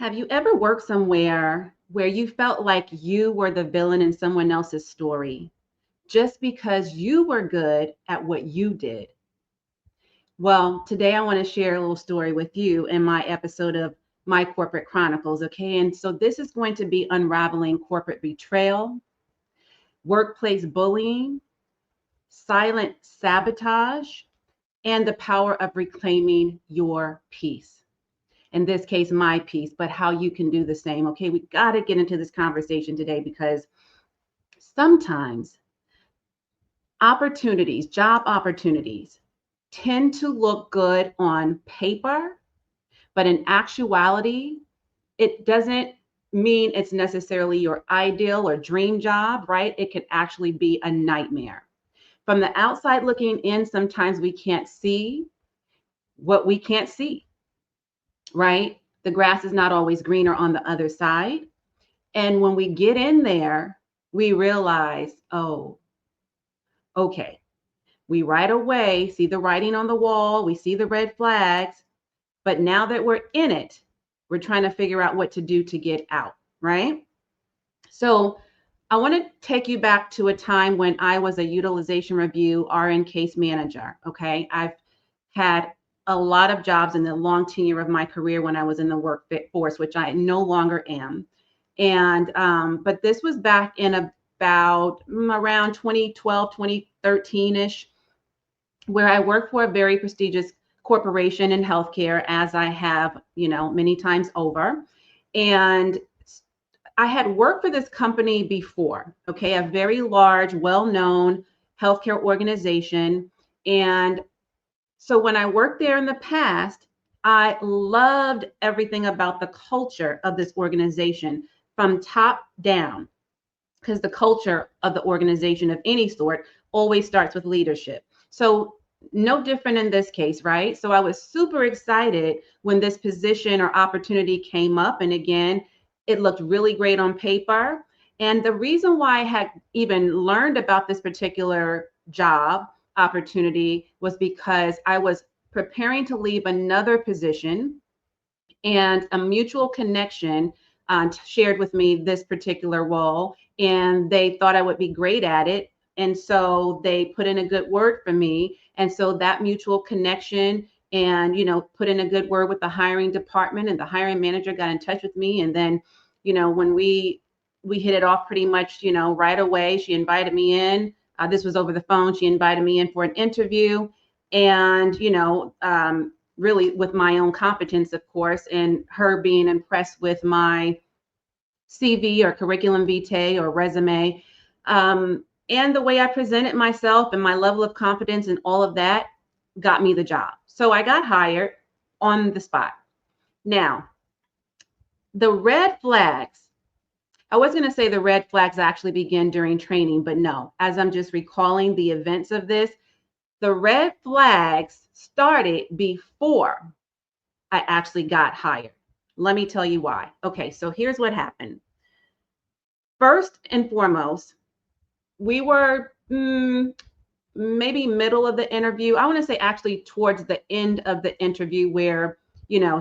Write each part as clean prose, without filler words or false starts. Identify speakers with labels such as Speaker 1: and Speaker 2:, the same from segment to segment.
Speaker 1: Have you ever worked somewhere where you felt like you were the villain in someone else's story just because you were good at what you did? Well, today I want to share a little story with you in my episode of My Corporate Chronicles, okay? And so this is going to be unraveling corporate betrayal, workplace bullying, silent sabotage, and the power of reclaiming your peace. In this case, my piece, but how you can do the same. Okay, we got to get into this conversation today because sometimes opportunities, job opportunities, tend to look good on paper, but in actuality, it doesn't mean it's necessarily your ideal or dream job, right? It can actually be a nightmare. From the outside looking in, sometimes we can't see what we can't see, right? The grass is not always greener on the other side. And when we get in there, we realize, oh, okay. We right away see the writing on the wall, we see the red flags, but now that we're in it, we're trying to figure out what to do to get out, right? So I want to take you back to a time when I was a utilization review RN case manager. Okay. I've had a lot of jobs in the long tenure of my career when I was in the workforce, which I no longer am. And but this was back in about around 2012, 2013-ish, where I worked for a very prestigious corporation in healthcare, as I have, many times over. And I had worked for this company before, okay, a very large, well-known healthcare organization. And so when I worked there in the past, I loved everything about the culture of this organization from top down, because the culture of the organization of any sort always starts with leadership. So no different in this case, right? So I was super excited when this position or opportunity came up. And again, it looked really great on paper. And the reason why I had even learned about this particular job opportunity was because I was preparing to leave another position, and a mutual connection shared with me this particular role, and they thought I would be great at it. And so they put in a good word for me. And so that mutual connection and, put in a good word with the hiring department, and the hiring manager got in touch with me. And then, when we hit it off pretty much, right away, she invited me in. This was over the phone. She invited me in for an interview. And, really with my own competence, of course, and her being impressed with my CV or curriculum vitae or resume, and the way I presented myself and my level of competence and all of that got me the job. So I got hired on the spot. Now, the red flags, I was going to say the red flags actually begin during training, but no, as I'm just recalling the events of this, the red flags started before I actually got hired. Let me tell you why. Okay, so here's what happened. First and foremost, we were maybe middle of the interview. I want to say actually towards the end of the interview where,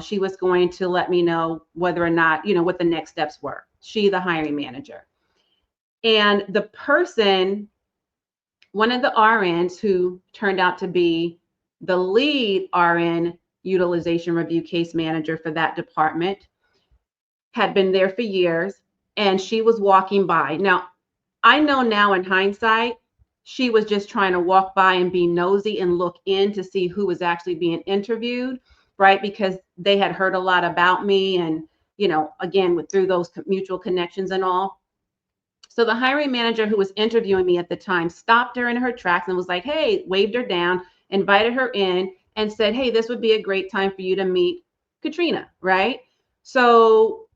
Speaker 1: she was going to let me know whether or not, what the next steps were. She, the hiring manager. And the person, one of the RNs who turned out to be the lead RN utilization review case manager for that department, had been there for years, and she was walking by. Now, I know now in hindsight, she was just trying to walk by and be nosy and look in to see who was actually being interviewed, right? Because they had heard a lot about me and, again, through those mutual connections and all. So the hiring manager who was interviewing me at the time stopped her in her tracks and was like, hey, waved her down, invited her in, and said, hey, this would be a great time for you to meet Katrina, right? So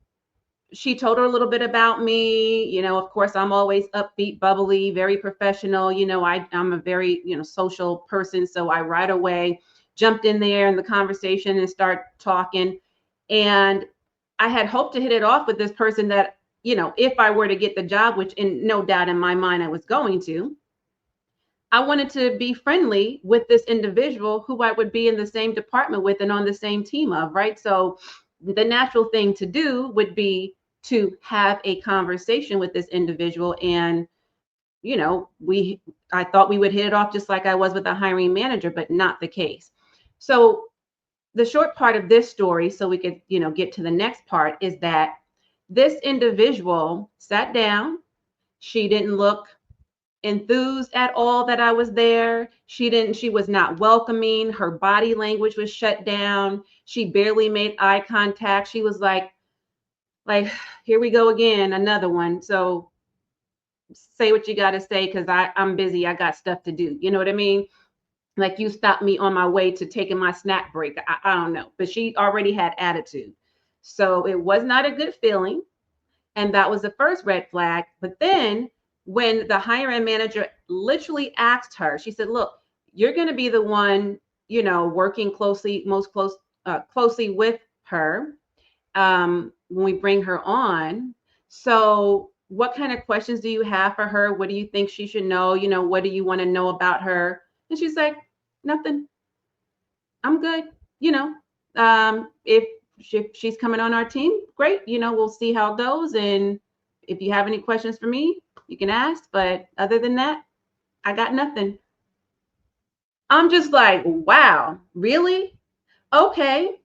Speaker 1: she told her a little bit about me. Of course, I'm always upbeat, bubbly, very professional. I'm a very, social person. So I right away jumped in there in the conversation and start talking. And I had hoped to hit it off with this person that, if I were to get the job, which in no doubt in my mind I was going to, I wanted to be friendly with this individual who I would be in the same department with and on the same team of, right? So the natural thing to do would be to have a conversation with this individual. And, I thought we would hit it off just like I was with the hiring manager, but not the case. So the short part of this story, so we could, get to the next part, is that this individual sat down. She didn't look enthused at all that I was there. She was not welcoming. Her body language was shut down. She barely made eye contact. She was like, here we go again, another one. So say what you got to say, because I'm busy. I got stuff to do. You know what I mean? Like, you stopped me on my way to taking my snack break. I don't know. But she already had attitude. So it was not a good feeling. And that was the first red flag. But then when the hiring manager literally asked her, she said, look, you're going to be the one, working closely with her when we bring her on. So what kind of questions do you have for her? What do you think she should know? What do you want to know about her? And she's like, nothing. I'm good. If she's coming on our team, great. We'll see how it goes. And if you have any questions for me, you can ask. But other than that, I got nothing. I'm just like, wow, really? Okay.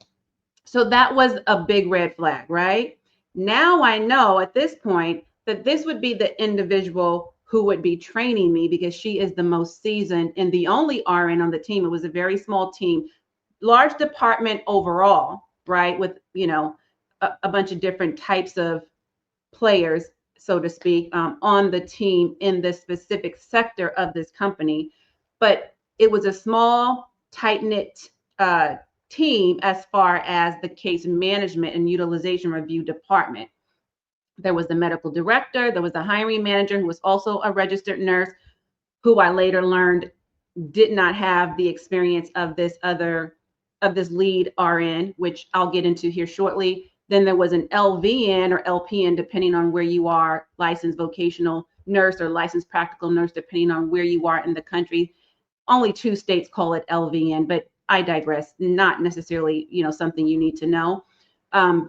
Speaker 1: So that was a big red flag, right? Now I know at this point that this would be the individual who would be training me, because she is the most seasoned and the only RN on the team. It was a very small team, large department overall, right? With, a bunch of different types of players, so to speak, on the team in this specific sector of this company. But it was a small, tight-knit team as far as the case management and utilization review department. There was the medical director, there was the hiring manager, who was also a registered nurse, who I later learned did not have the experience of this lead RN, which I'll get into here shortly. Then there was an LVN or LPN, depending on where you are, licensed vocational nurse or licensed practical nurse, depending on where you are in the country. Only 2 states call it LVN, but I digress. Not necessarily, something you need to know.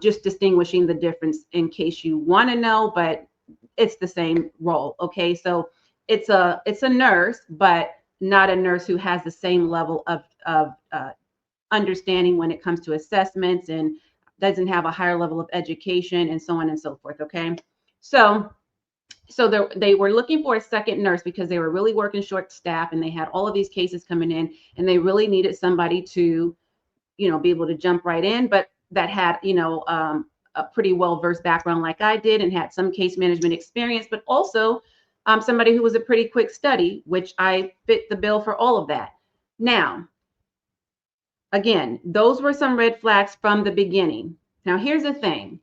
Speaker 1: Just distinguishing the difference in case you want to know, but it's the same role. Okay, so it's a nurse, but not a nurse who has the same level of understanding when it comes to assessments, and doesn't have a higher level of education, and so on and so forth. Okay, so they were looking for a second nurse because they were really working short staff, and they had all of these cases coming in, and they really needed somebody to, be able to jump right in, but that had, a pretty well-versed background like I did, and had some case management experience, but also somebody who was a pretty quick study, which I fit the bill for all of that. Now, again, those were some red flags from the beginning. Now, here's the thing.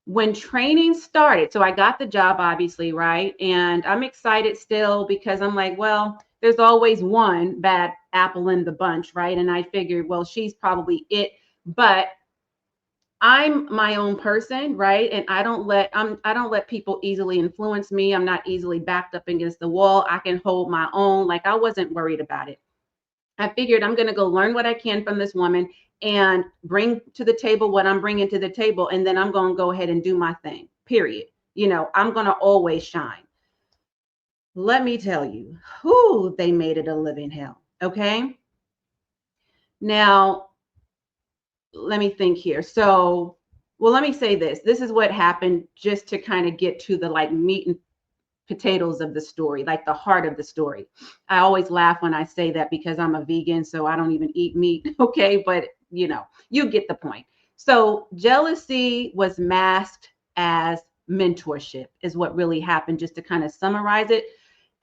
Speaker 1: When training started, so I got the job, obviously, right? And I'm excited still, because I'm like, well, there's always one bad apple in the bunch, right? And I figured, well, she's probably it. But I'm my own person, right? And I don't let people easily influence me. I'm not easily backed up against the wall. I can hold my own. Like, I wasn't worried about it. I figured I'm going to go learn what I can from this woman and bring to the table what I'm bringing to the table. And then I'm going to go ahead and do my thing, period. I'm going to always shine. Let me tell you, they made it a living hell. Okay. Now, let me think here. So, well, let me say this. This is what happened, just to kind of get to the meat and potatoes of the story, like the heart of the story. I always laugh when I say that, because I'm a vegan, so I don't even eat meat. Okay, but you get the point. So jealousy was masked as mentorship, is what really happened, just to kind of summarize it.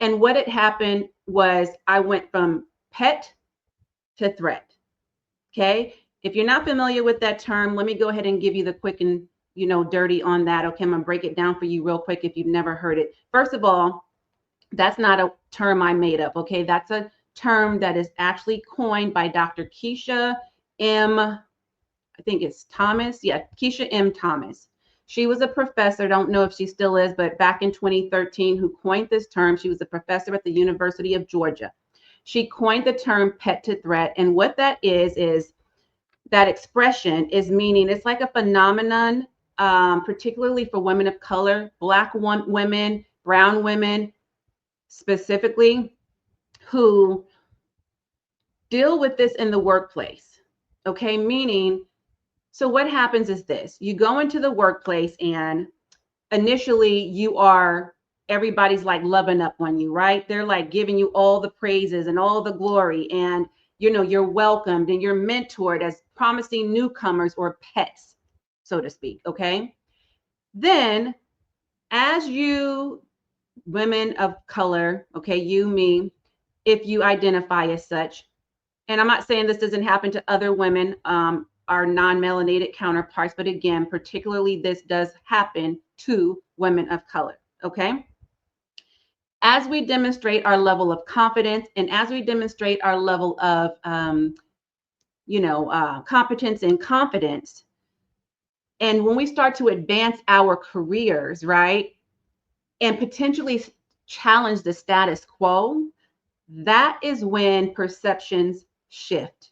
Speaker 1: And what had happened was I went from pet to threat. Okay, if you're not familiar with that term, let me go ahead and give you the quick and dirty on that. Okay, I'm gonna break it down for you real quick if you've never heard it. First of all, that's not a term I made up. Okay, that's a term that is actually coined by Dr. Keisha M. I think it's Thomas. Yeah, Keisha M. Thomas. She was a professor. Don't know if she still is, but back in 2013, who coined this term. She was a professor at the University of Georgia. She coined the term pet to threat, and what that is that expression is meaning it's like a phenomenon, particularly for women of color, Black women, brown women specifically, who deal with this in the workplace. Okay, meaning, so what happens is this: you go into the workplace and initially everybody's like loving up on you, right? They're like giving you all the praises and all the glory, and you're welcomed and you're mentored as promising newcomers or pets, so to speak. Okay, then as you, women of color, okay, you, me, if you identify as such, and I'm not saying this doesn't happen to other women, our non-melanated counterparts, but again, particularly this does happen to women of color. Okay, as we demonstrate our level of confidence and as we demonstrate our level of competence and confidence, and when we start to advance our careers, right, and potentially challenge the status quo, that is when perceptions shift.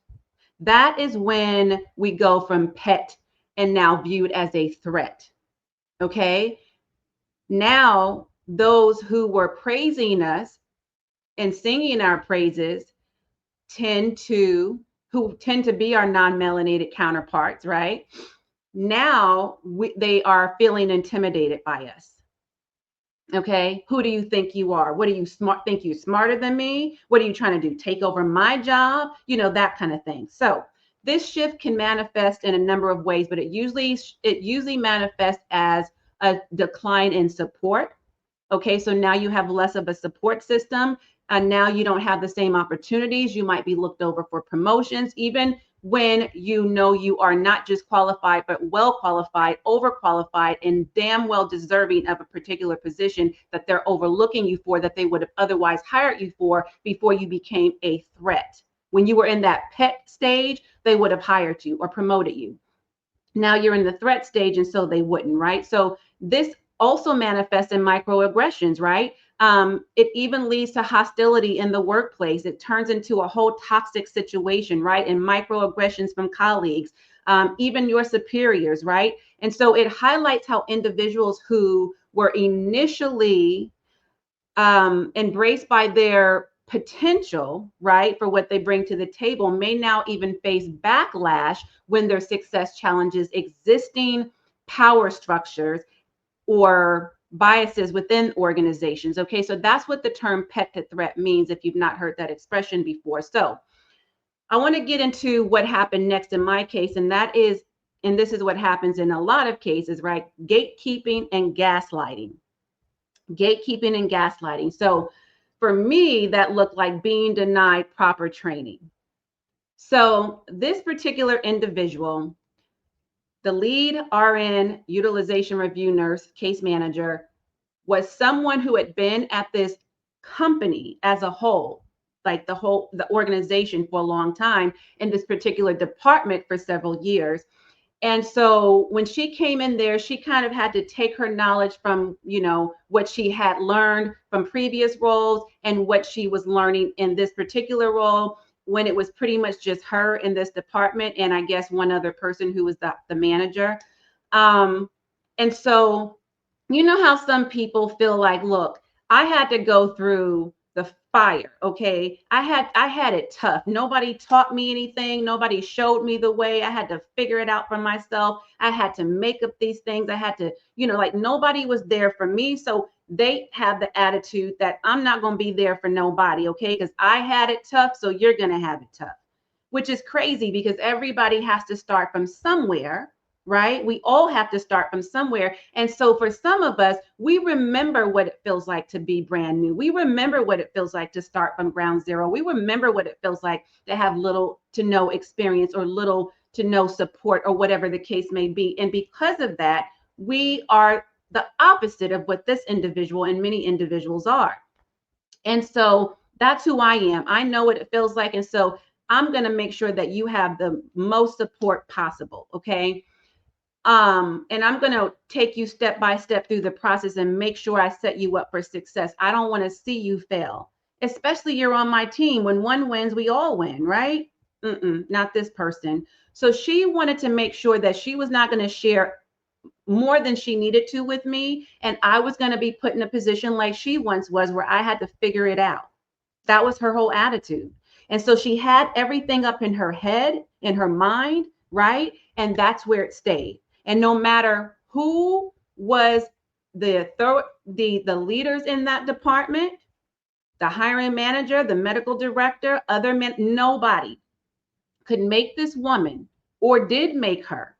Speaker 1: That is when we go from pet and now viewed as a threat. Okay, now those who were praising us and singing our praises who tend to be our non-melanated counterparts, right? Now they are feeling intimidated by us. Okay, who do you think you are? What do you think you smarter than me? What are you trying to do? Take over my job? That kind of thing. So this shift can manifest in a number of ways, but it usually manifests as a decline in support. Okay, so now you have less of a support system, and now you don't have the same opportunities. You might be looked over for promotions, even when you are not just qualified, but well qualified, overqualified, and damn well deserving of a particular position that they're overlooking you for, that they would have otherwise hired you for before you became a threat. When you were in that pet stage, they would have hired you or promoted you. Now you're in the threat stage, and so they wouldn't, right? So this also manifests in microaggressions, right? It even leads to hostility in the workplace. It turns into a whole toxic situation, right? And microaggressions from colleagues, even your superiors, right? And so it highlights how individuals who were initially embraced by their potential, right, for what they bring to the table, may now even face backlash when their success challenges existing power structures or biases within organizations. Okay, so that's what the term pet to threat means if you've not heard that expression before. So I want to get into what happened next in my case, and this is what happens in a lot of cases, right? Gatekeeping and gaslighting. Gatekeeping and gaslighting. So for me, that looked like being denied proper training. So this particular individual, the lead RN utilization review nurse, case manager, was someone who had been at this company as a whole, like the organization, for a long time, in this particular department for several years. And so when she came in there, she kind of had to take her knowledge from, what she had learned from previous roles and what she was learning in this particular role, when it was pretty much just her in this department, and I guess one other person who was the manager. And so, how some people feel like, look, I had to go through the fire. Okay, I had it tough. Nobody taught me anything. Nobody showed me the way. I had to figure it out for myself. I had to make up these things. I had to, like, nobody was there for me. So they have the attitude that I'm not going to be there for nobody. Okay, because I had it tough, so you're going to have it tough, which is crazy because everybody has to start from somewhere, right? We all have to start from somewhere. And so for some of us, we remember what it feels like to be brand new. We remember what it feels like to start from ground zero. We remember what it feels like to have little to no experience or little to no support or whatever the case may be. And because of that, we are the opposite of what this individual and many individuals are. And so that's who I am. I know what it feels like. And so I'm going to make sure that you have the most support possible. Okay. And I'm going to take you step by step through the process and make sure I set you up for success. I don't want to see you fail, especially you're on my team. When one wins, we all win, right? Not this person. So she wanted to make sure that she was not going to share more than she needed to with me. And I was going to be put in a position like she once was, where I had to figure it out. That was her whole attitude. And so she had everything up in her head, in her mind, right? And that's where it stayed. And no matter who was the leaders in that department, the hiring manager, the medical director, other men, nobody could make this woman, or did make her,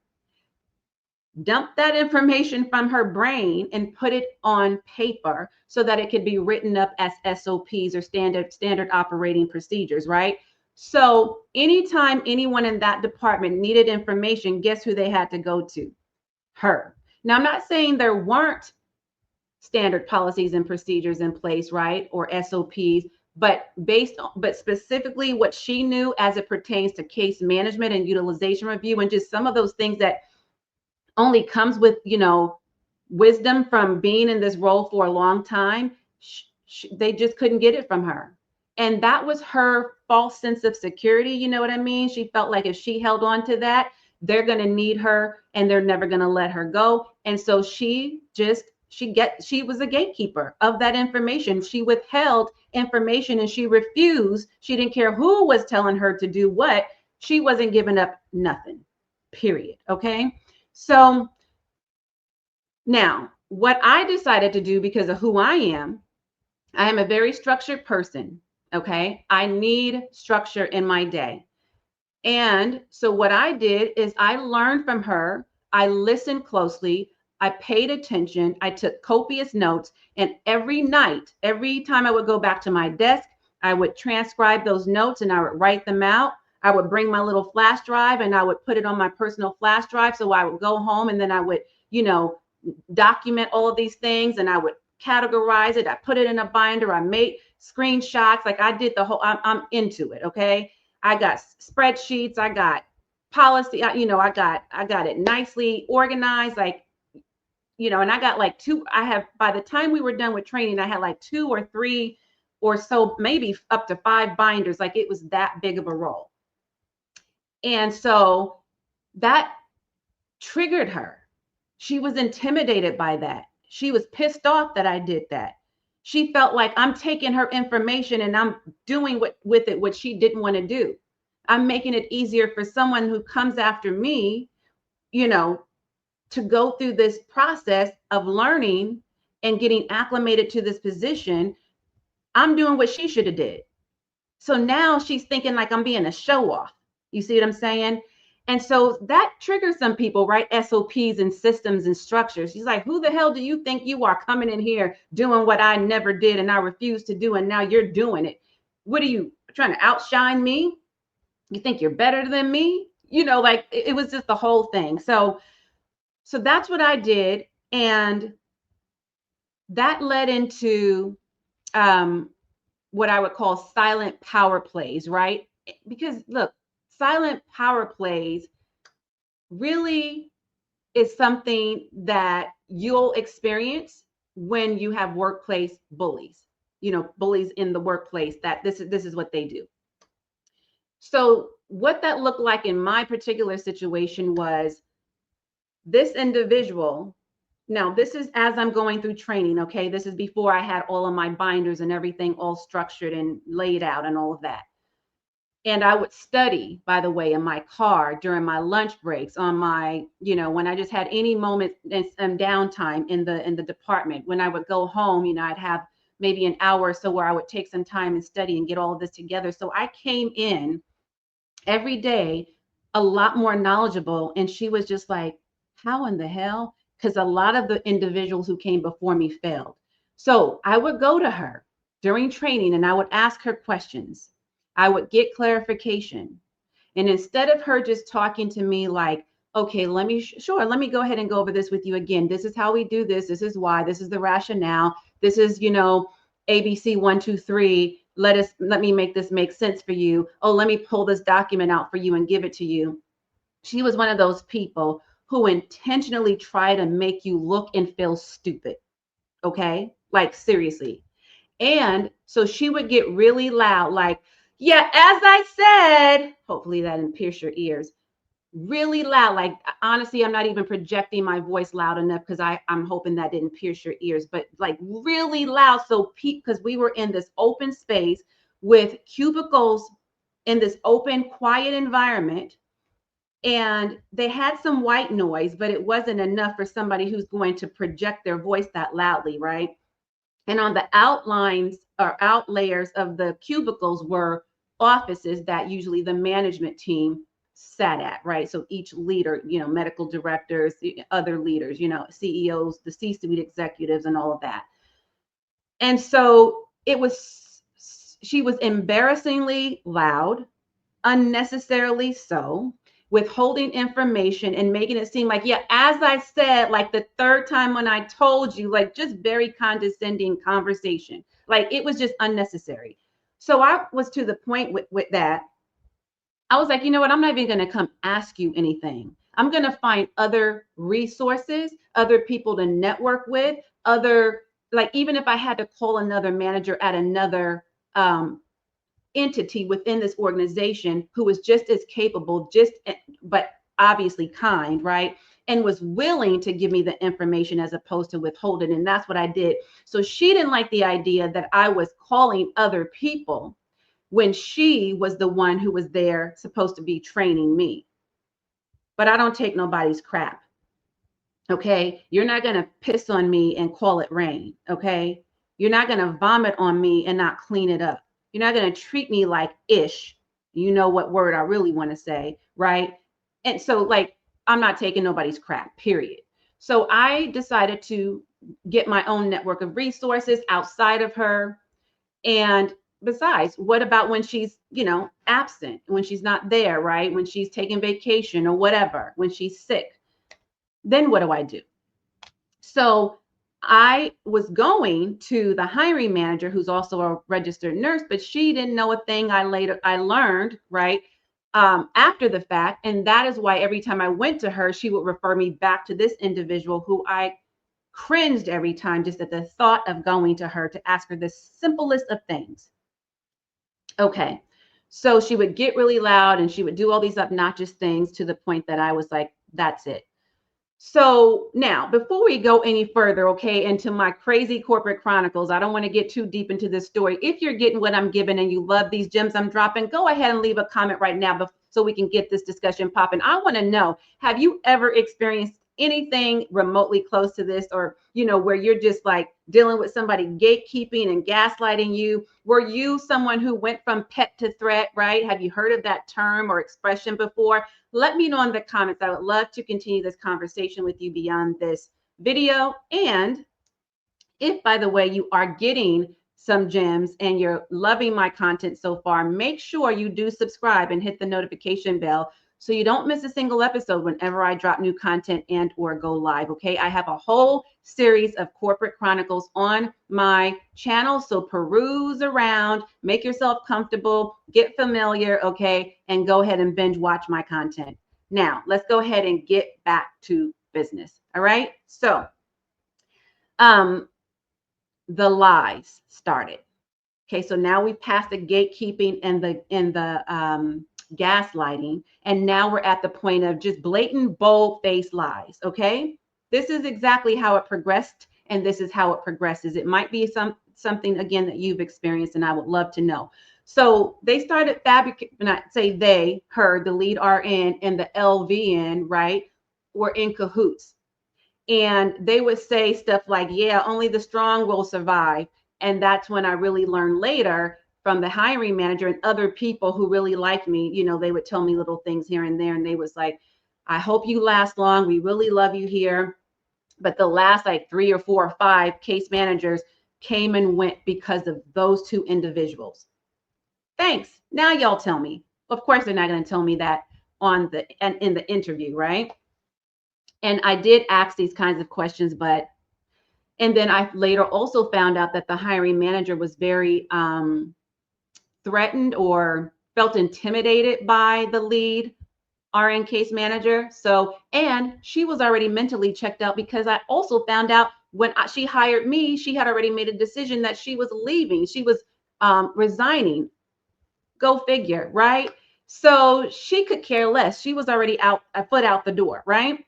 Speaker 1: dump that information from her brain and put it on paper so that it could be written up as SOPs, or standard operating procedures, right? So anytime anyone in that department needed information, guess who they had to go to? Her. Now, I'm not saying there weren't standard policies and procedures in place, right? Or SOPs, but specifically what she knew as it pertains to case management and utilization review, and just some of those things that only comes with, wisdom from being in this role for a long time. They just couldn't get it from her. And that was her false sense of security. You know what I mean? She felt like if she held on to that, they're going to need her and they're never going to let her go. And so she was a gatekeeper of that information. She withheld information and she refused. She didn't care who was telling her to do what. She wasn't giving up nothing, period. Okay. So now what I decided to do, because of who I am a very structured person. Okay. I need structure in my day. And so what I did is I learned from her. I listened closely. I paid attention. I took copious notes. And every night, every time I would go back to my desk, I would transcribe those notes and I would write them out. I would bring my little flash drive and I would put it on my personal flash drive. So I would go home and then I would, document all of these things, and I would categorize it. I put it in a binder. I made screenshots. Like I did the whole, I'm into it. Okay. I got spreadsheets. I got policy. I got it nicely organized. Like, and I got like by the time we were done with training, I had like 2 or 3 or so, maybe up to 5 binders. Like it was that big of a role. And so that triggered her. She was intimidated by that. She was pissed off that I did that. She felt like I'm taking her information and I'm doing with it what she didn't want to do. I'm making it easier for someone who comes after me, to go through this process of learning and getting acclimated to this position. I'm doing what she should have did. So now she's thinking like I'm being a show off. You see what I'm saying? And so that triggers some people, right? SOPs and systems and structures. She's like, who the hell do you think you are, coming in here doing what I never did and I refuse to do, and now you're doing it? What are you trying to outshine me? You think you're better than me? Like it was just the whole thing. So that's what I did. And that led into what I would call silent power plays, right? Because look, silent power plays really is something that you'll experience when you have workplace bullies, bullies in the workplace, that this is what they do. So what that looked like in my particular situation was this individual. Now, this is as I'm going through training, okay? This is before I had all of my binders and everything all structured and laid out and all of that. And I would study, by the way, in my car during my lunch breaks, on my, when I just had any moment and downtime in the department. When I would go home, I'd have maybe an hour or so where I would take some time and study and get all of this together. So I came in every day a lot more knowledgeable. And she was just like, how in the hell? Because a lot of the individuals who came before me failed. So I would go to her during training and I would ask her questions. I would get clarification. And instead of her just talking to me like, okay, let me go ahead and go over this with you again. This is how we do this. This is why. This is the rationale. This is, ABC 1, 2, 3. Let me make this make sense for you. Oh, let me pull this document out for you and give it to you. She was one of those people who intentionally try to make you look and feel stupid. Okay? Like seriously. And so she would get really loud, like, Yeah, as I said, hopefully that didn't pierce your ears. Really loud. Like honestly, I'm not even projecting my voice loud enough because I'm hoping that didn't pierce your ears, but like really loud. So because we were in this open space with cubicles in this open, quiet environment, and they had some white noise, but it wasn't enough for somebody who's going to project their voice that loudly, right? And on the outlines or out layers of the cubicles were offices that usually the management team sat at, right? So each leader, medical directors, other leaders, CEOs, the C-suite executives, and all of that. And so she was embarrassingly loud, unnecessarily so, withholding information and making it seem like, yeah, as I said, like the third time when I told you, like just very condescending conversation. Like it was just unnecessary. So I was to the point with that. I was like, you know what? I'm not even going to come ask you anything. I'm going to find other resources, other people to network with, like even if I had to call another manager at another entity within this organization who was just as capable, but obviously kind, right? And was willing to give me the information as opposed to withholding. And that's what I did. So she didn't like the idea that I was calling other people when she was the one who was there supposed to be training me. But I don't take nobody's crap. Okay. You're not going to piss on me and call it rain. Okay. You're not going to vomit on me and not clean it up. You're not going to treat me like ish. You know what word I really want to say. Right. And so, like, I'm not taking nobody's crap, period. So I decided to get my own network of resources outside of her. And besides, what about when she's, absent, when she's not there, right? When she's taking vacation or whatever, when she's sick? Then what do I do? So I was going to the hiring manager, who's also a registered nurse, but she didn't know a thing. I learned, right, after the fact. And that is why every time I went to her, she would refer me back to this individual who I cringed every time just at the thought of going to her to ask her the simplest of things. Okay. So she would get really loud and she would do all these obnoxious things to the point that I was like, that's it. So now, before we go any further, okay, into my crazy corporate chronicles, I don't want to get too deep into this story. If you're getting what I'm giving and you love these gems I'm dropping, go ahead and leave a comment right now so we can get this discussion popping. I want to know, have you ever experienced anything remotely close to this, or where you're just like dealing with somebody gatekeeping and gaslighting you? Were you someone who went from pet to threat, right? Have you heard of that term or expression before? Let me know in the comments. I would love to continue this conversation with you beyond this video. And if, by the way, you are getting some gems and you're loving my content so far, make sure you do subscribe and hit the notification bell so you don't miss a single episode whenever I drop new content and or go live. Okay, I have a whole series of corporate chronicles on my channel, so peruse around, make yourself comfortable, get familiar, okay, and go ahead and binge watch my content. Now let's go ahead and get back to business. All right, so the lies started. Okay, so now we've passed the gatekeeping and the gaslighting, and now we're at the point of just blatant, bold-faced lies. Okay, this is exactly how it progressed, and this is how it progresses. It might be something again that you've experienced, and I would love to know. So they started fabricating. Not say they, her, the lead RN and the LVN, right, were in cahoots. And they would say stuff like, yeah, only the strong will survive. And that's when I really learned later from the hiring manager and other people who really like me, they would tell me little things here and there. And they was like, I hope you last long. We really love you here. But the last like 3 or 4 or 5 case managers came and went because of those 2 individuals. Thanks. Now y'all tell me. Of course, they're not going to tell me that in the interview, right? And I did ask these kinds of questions, and then I later also found out that the hiring manager was very threatened or felt intimidated by the lead RN case manager. So, and she was already mentally checked out, because I also found out when she hired me, she had already made a decision that she was leaving. She was resigning. Go figure, right? So she could care less. She was already out, a foot out the door, right?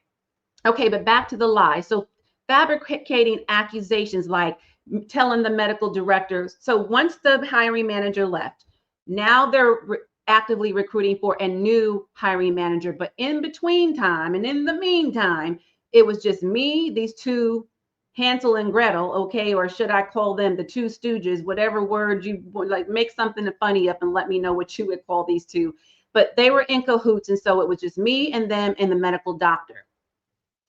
Speaker 1: Okay, but back to the lie. So fabricating accusations, like telling the medical directors. So once the hiring manager left, now they're actively recruiting for a new hiring manager. But in between time and in the meantime, it was just me, these two, Hansel and Gretel, okay, or should I call them the two stooges, whatever word you like, make something funny up and let me know what you would call these two. But they were in cahoots, and so it was just me and them and the medical doctor.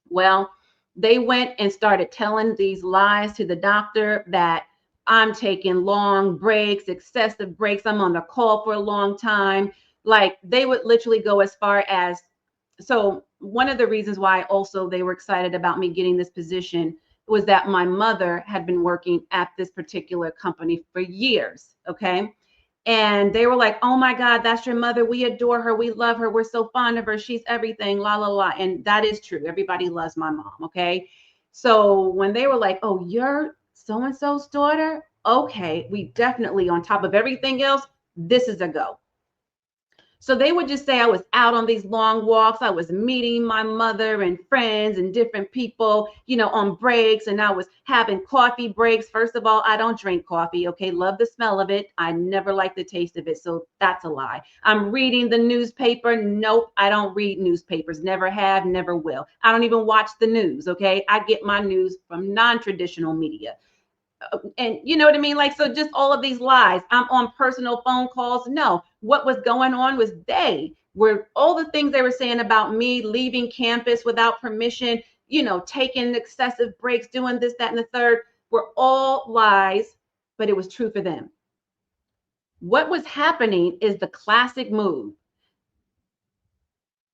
Speaker 1: Well, they went and started telling these lies to the doctor that I'm taking long breaks, excessive breaks. I'm on the call for a long time. Like they would literally go as far as, so one of the reasons why also they were excited about me getting this position was that my mother had been working at this particular company for years. Okay. And they were like, oh my God, that's your mother. We adore her. We love her. We're so fond of her. She's everything, la, la, la. And that is true. Everybody loves my mom. Okay. So when they were like, oh, you're so and so's daughter. Okay. We definitely, on top of everything else, this is a go. So they would just say I was out on these long walks. I was meeting my mother and friends and different people, on breaks. And I was having coffee breaks. First of all, I don't drink coffee. Okay. Love the smell of it. I never like the taste of it. So that's a lie. I'm reading the newspaper. Nope. I don't read newspapers. Never have, never will. I don't even watch the news. Okay. I get my news from non-traditional media. And you know what I mean? Like, so just all of these lies. I'm on personal phone calls. No, what was going on was they were, all the things they were saying about me leaving campus without permission, taking excessive breaks, doing this, that, and the third, were all lies, but it was true for them. What was happening is the classic move: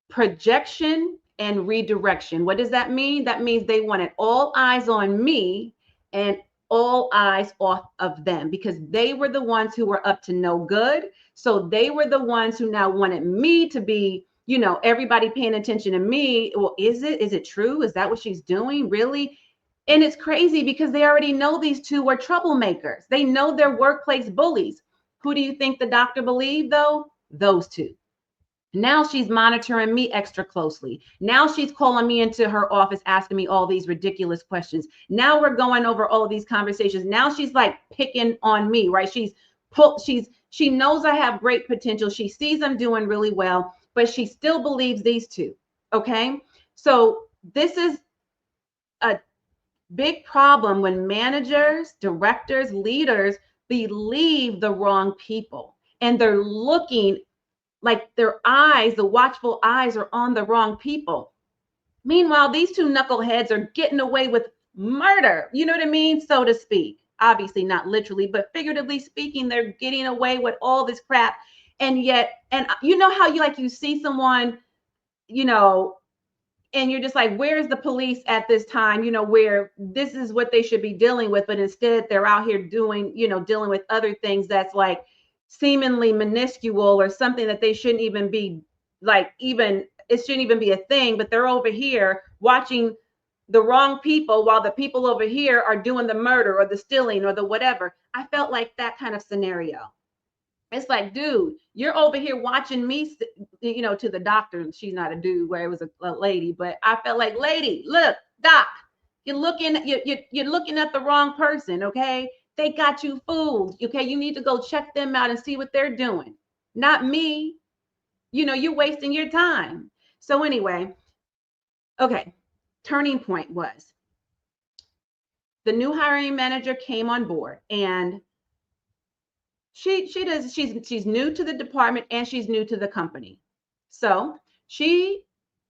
Speaker 1: projection and redirection. What does that mean? That means they wanted all eyes on me and all eyes off of them, because they were the ones who were up to no good. So they were the ones who now wanted me to be, everybody paying attention to me. Well, is it true? Is that what she's doing? Really? And it's crazy because they already know these two were troublemakers. They know they're workplace bullies. Who do you think the doctor believed, though? Those two. Now she's monitoring me extra closely. Now she's calling me into her office, asking me all these ridiculous questions. Now we're going over all these conversations. Now she's like picking on me, right? She knows I have great potential. She sees I'm doing really well, but she still believes these two. Okay. So this is a big problem when managers, directors, leaders believe the wrong people, and they're looking like their eyes, the watchful eyes, are on the wrong people. Meanwhile, these two knuckleheads are getting away with murder, you know what I mean? So to speak. Obviously, not literally, but figuratively speaking, they're getting away with all this crap. And yet, and you know how you see someone, you know, and you're just like, where's the police at this time, where this is what they should be dealing with, but instead they're out here doing, dealing with other things that's like seemingly minuscule, or something that they shouldn't even be, like, even, it shouldn't even be a thing, but they're over here watching the wrong people while the people over here are doing the murder or the stealing or the whatever. I felt like that kind of scenario. It's like, dude, you're over here watching me, to the doctor. And she's not a dude, where it was a lady, but I felt like, lady, look, doc, you're looking at the wrong person. Okay. They got you fooled. Okay. You need to go check them out and see what they're doing. Not me. You're wasting your time. So anyway, okay. Turning point was the new hiring manager came on board, and she's new to the department, and she's new to the company. So she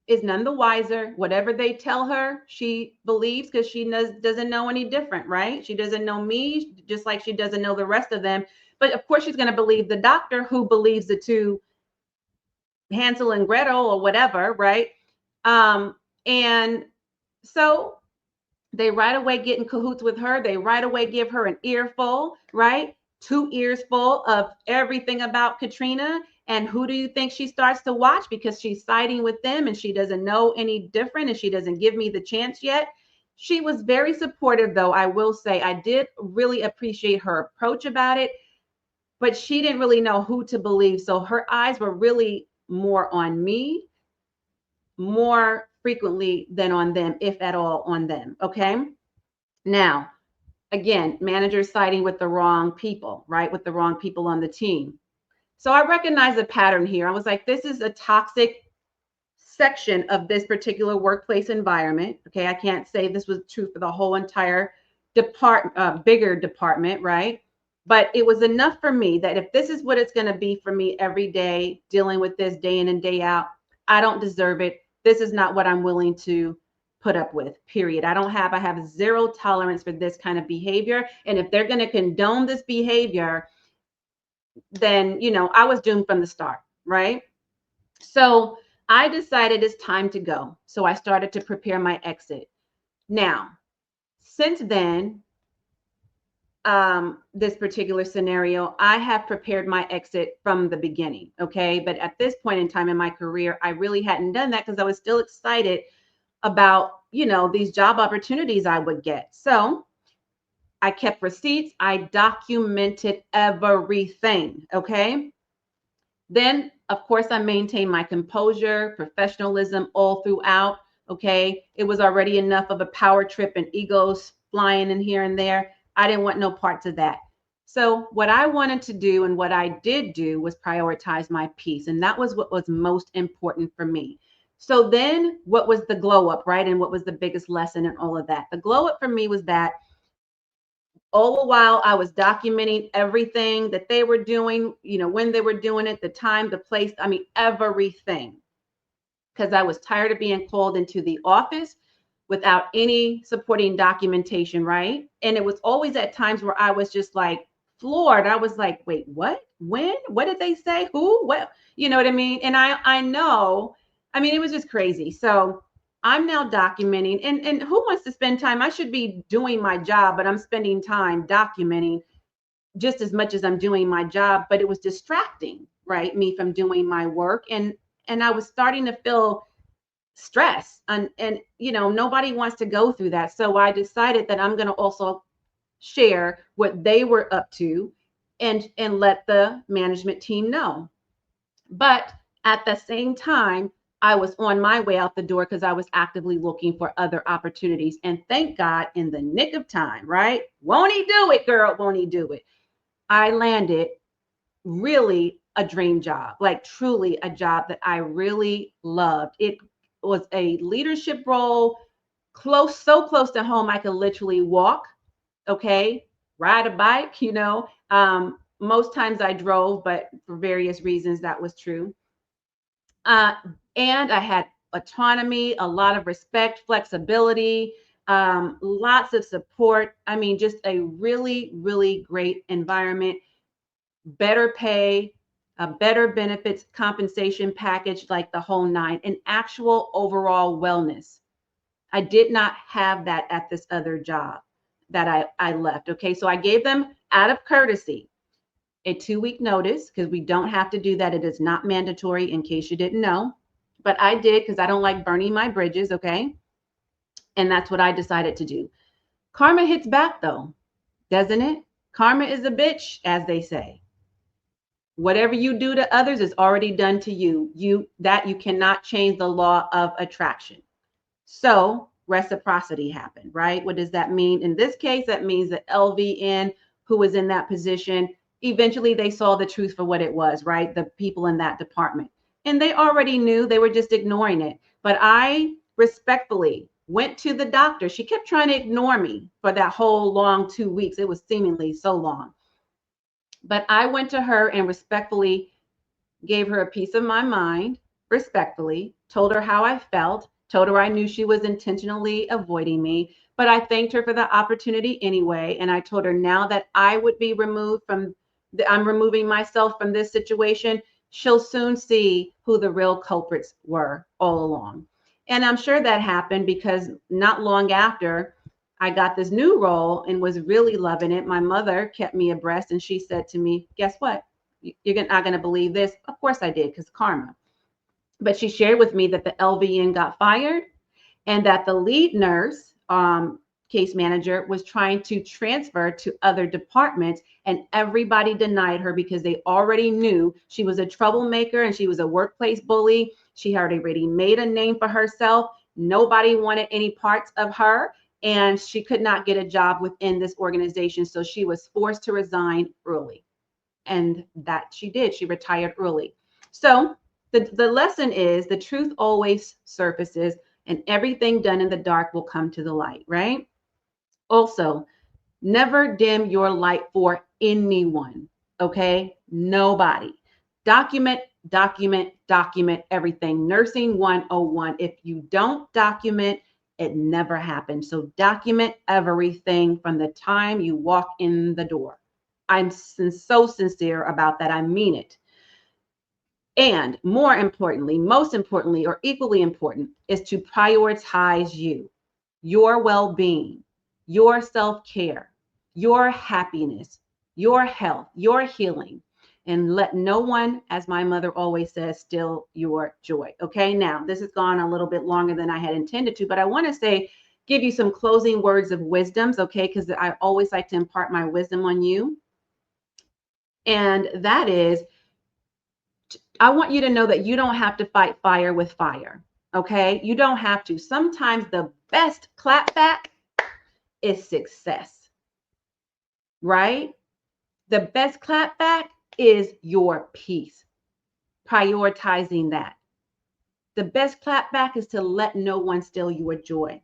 Speaker 1: is none the wiser. Whatever they tell her, she believes, because she doesn't know any different, right? She doesn't know me, just like she doesn't know the rest of them. But of course, she's going to believe the doctor, who believes the two, Hansel and Gretel or whatever, right? And so they right away get in cahoots with her. They right away give her an earful, right? 2 ears full of everything about Katrina. And who do you think she starts to watch? Because she's siding with them and she doesn't know any different, and she doesn't give me the chance yet. She was very supportive, though. I will say I did really appreciate her approach about it. but she didn't really know who to believe. So her eyes were really more on me, more frequently than on them, if at all on them. Okay. Now, again, managers siding with the wrong people, right? With the wrong people on the team. So I recognize a pattern here. I was like, this is a toxic section of this particular workplace environment. Okay. I can't say this was true for the whole entire bigger department, right? But it was enough for me that if this is what it's going to be for me every day, dealing with this day in and day out, I don't deserve it. This is not what I'm willing to put up with, period. I have zero tolerance for this kind of behavior. And if they're going to condone this behavior, then, I was doomed from the start, right? So I decided it's time to go. So I started to prepare my exit. Now, since then, this particular scenario, I have prepared my exit from the beginning. Okay. But at this point in time in my career, I really hadn't done that because I was still excited about, these job opportunities I would get. So I kept receipts. I documented everything. Okay. Then, of course, I maintained my composure, professionalism all throughout. Okay. It was already enough of a power trip and egos flying in here and there. I didn't want no parts of that. So, what I wanted to do and what I did do was prioritize my peace. And that was what was most important for me. So, then what was the glow up, right? And what was the biggest lesson in all of that? The glow up for me was that all the while I was documenting everything that they were doing, when they were doing it, the time, the place, everything. Because I was tired of being called into the office without any supporting documentation, right? And it was always at times where I was just like floored. I was like, wait, what? When? What did they say? Who? What? You know what I mean? And I know, it was just crazy. So I'm now documenting, and who wants to spend time? I should be doing my job, but I'm spending time documenting just as much as I'm doing my job, but it was distracting, right? Me from doing my work. And I was starting to feel stress, and nobody wants to go through that. So I decided that I'm going to also share what they were up to and let the management team know. But at the same time, I was on my way out the door because I was actively looking for other opportunities. And thank God, in the nick of time, right? Won't he do it, girl? Won't he do it? I landed really a dream job, like truly a job that I really loved. It was a leadership role, so close to home, I could literally walk, okay, ride a bike, most times I drove, but for various reasons that was true. Uh, and I had autonomy, a lot of respect, flexibility, lots of support. Just a really, really great environment, better pay, a better benefits compensation package, like the whole nine, and actual overall wellness. I did not have that at this other job that I left. Okay. So I gave them, out of courtesy, a 2-week notice, because we don't have to do that. It is not mandatory, in case you didn't know. But I did because I don't like burning my bridges. Okay. And that's what I decided to do. Karma hits back though, doesn't it? Karma is a bitch, as they say. Whatever you do to others is already done to you. You cannot change the law of attraction. So reciprocity happened, right? What does that mean? In this case, that means that LVN, who was in that position, eventually they saw the truth for what it was, right? The people in that department. And they already knew, they were just ignoring it. But I respectfully went to the doctor. She kept trying to ignore me for that whole long 2 weeks. It was seemingly so long. But I went to her and respectfully gave her a piece of my mind, respectfully, told her how I felt, told her I knew she was intentionally avoiding me, but I thanked her for the opportunity anyway. And I told her, now that I would be removed from, I'm removing myself from this situation, she'll soon see who the real culprits were all along. And I'm sure that happened because not long after, I got this new role and was really loving it. My mother kept me abreast, and she said to me, guess what? You're not going to believe this. Of course I did, because karma. But she shared with me that the LVN got fired and that the lead nurse, case manager was trying to transfer to other departments, and everybody denied her because they already knew she was a troublemaker and she was a workplace bully. She had already made a name for herself. Nobody wanted any parts of her, and she could not get a job within this organization. So she was forced to resign early. And that she did. She retired early. So the lesson is the truth always surfaces, and everything done in the dark will come to the light, right? Also, never dim your light for anyone, okay? Nobody. Document, document, document everything. Nursing 101. If you don't document, it never happens. So document everything from the time you walk in the door. I'm so sincere about that. I mean it. And more importantly, most importantly, or equally important, is to prioritize you, your well-being, your self-care, your happiness, your health, your healing, and let no one, as my mother always says, steal your joy. Okay, now this has gone a little bit longer than I had intended to, but I want to say, give you some closing words of wisdoms, okay, because I always like to impart my wisdom on you. And that is, I want you to know that you don't have to fight fire with fire. Okay. You don't have to. Sometimes the best clapback is success, right? The best clapback is your peace, prioritizing that. The best clapback is to let no one steal your joy.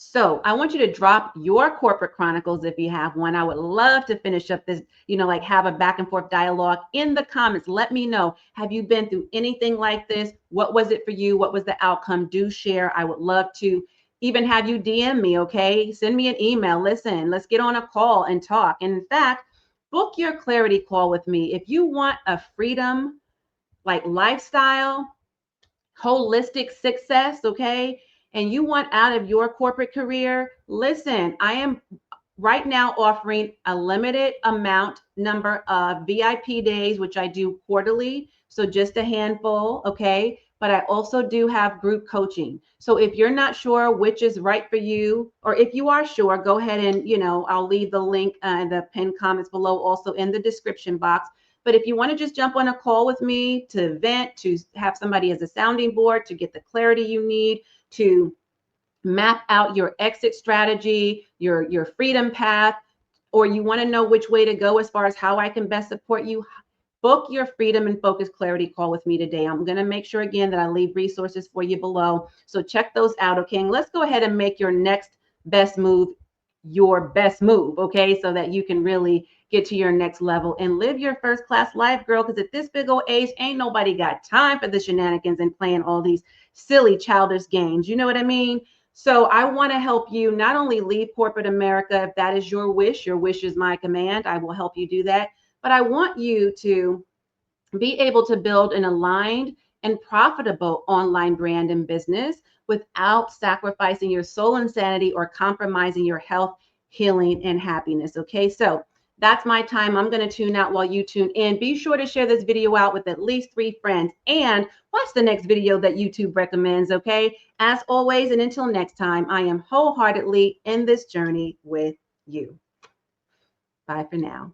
Speaker 1: So I want you to drop your corporate chronicles if you have one. I would love to finish up this, like have a back and forth dialogue in the comments. Let me know. Have you been through anything like this? What was it for you? What was the outcome? Do share. I would love to even have you DM me, okay? Send me an email. Listen, let's get on a call and talk. And in fact, book your clarity call with me. If you want a freedom like lifestyle, holistic success, okay? And you want out of your corporate career, listen, I am right now offering a limited number of VIP days, which I do quarterly. So just a handful, okay? But I also do have group coaching. So if you're not sure which is right for you, or if you are sure, go ahead and, I'll leave the link in the pinned comments below, also in the description box. But if you want to just jump on a call with me to vent, to have somebody as a sounding board, to get the clarity you need, to map out your exit strategy, your freedom path, or you want to know which way to go as far as how I can best support you, book your freedom and focus clarity call with me today. I'm going to make sure again that I leave resources for you below. So check those out, okay? And let's go ahead and make your next best move your best move, okay? So that you can really get to your next level and live your first class life, girl. Because at this big old age, ain't nobody got time for the shenanigans and playing all these silly childish games. You know what I mean? So I want to help you not only leave corporate America, if that is your wish is my command. I will help you do that. But I want you to be able to build an aligned and profitable online brand and business without sacrificing your soul and sanity or compromising your health, healing, and happiness. Okay, so that's my time. I'm going to tune out while you tune in. Be sure to share this video out with at least 3 friends and watch the next video that YouTube recommends. Okay, as always, and until next time, I am wholeheartedly in this journey with you. Bye for now.